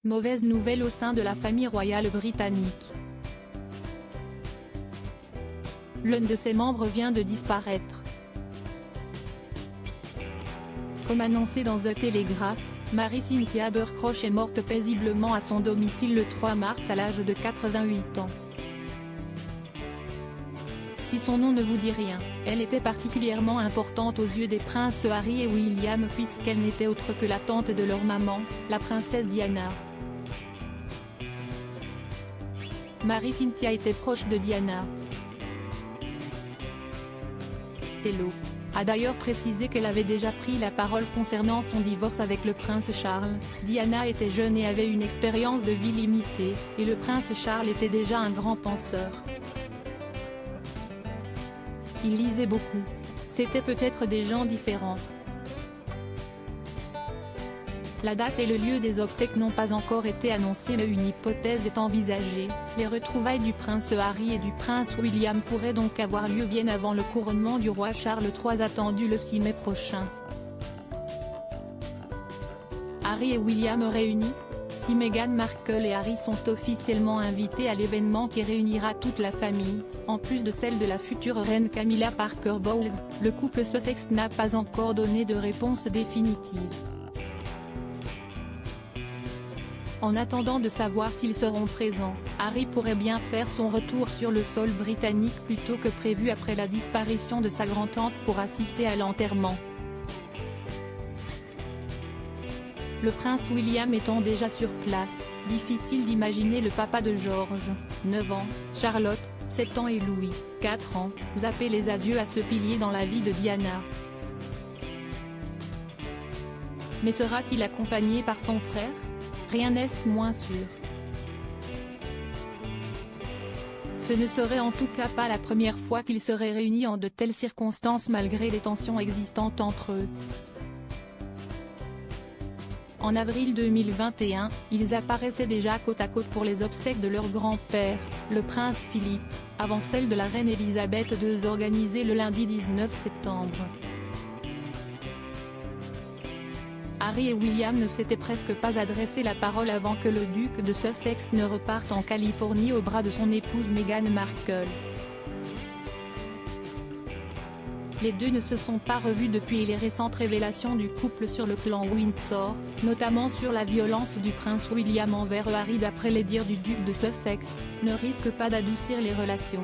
Mauvaise nouvelle au sein de la famille royale britannique. L'un de ses membres vient de disparaître. Comme annoncé dans The Telegraph, Mary-Cynthia Abercrosh est morte paisiblement à son domicile le 3 mars à l'âge de 88 ans. Si son nom ne vous dit rien, elle était particulièrement importante aux yeux des princes Harry et William puisqu'elle n'était autre que la tante de leur maman, la princesse Diana. Mary-Cynthia était proche de Diana. Hello a d'ailleurs précisé qu'elle avait déjà pris la parole concernant son divorce avec le prince Charles. Diana était jeune et avait une expérience de vie limitée, et le prince Charles était déjà un grand penseur. Il lisait beaucoup. C'était peut-être des gens différents. La date et le lieu des obsèques n'ont pas encore été annoncés mais une hypothèse est envisagée, les retrouvailles du prince Harry et du prince William pourraient donc avoir lieu bien avant le couronnement du roi Charles III attendu le 6 mai prochain. Harry et William réunis? Si Meghan Markle et Harry sont officiellement invités à l'événement qui réunira toute la famille, en plus de celle de la future reine Camilla Parker Bowles, le couple Sussex n'a pas encore donné de réponse définitive. En attendant de savoir s'ils seront présents, Harry pourrait bien faire son retour sur le sol britannique plus tôt que prévu après la disparition de sa grand-tante pour assister à l'enterrement. Le prince William étant déjà sur place, difficile d'imaginer le papa de George, 9 ans, Charlotte, 7 ans et Louis, 4 ans, zapper les adieux à ce pilier dans la vie de Diana. Mais sera-t-il accompagné par son frère? Rien n'est moins sûr. Ce ne serait en tout cas pas la première fois qu'ils seraient réunis en de telles circonstances malgré les tensions existantes entre eux. En avril 2021, ils apparaissaient déjà côte à côte pour les obsèques de leur grand-père, le prince Philippe, avant celle de la reine Elisabeth II organisée le lundi 19 septembre. Harry et William ne s'étaient presque pas adressé la parole avant que le duc de Sussex ne reparte en Californie au bras de son épouse Meghan Markle. Les deux ne se sont pas revus depuis les récentes révélations du couple sur le clan Windsor, notamment sur la violence du prince William envers Harry d'après les dires du duc de Sussex, ne risque pas d'adoucir les relations.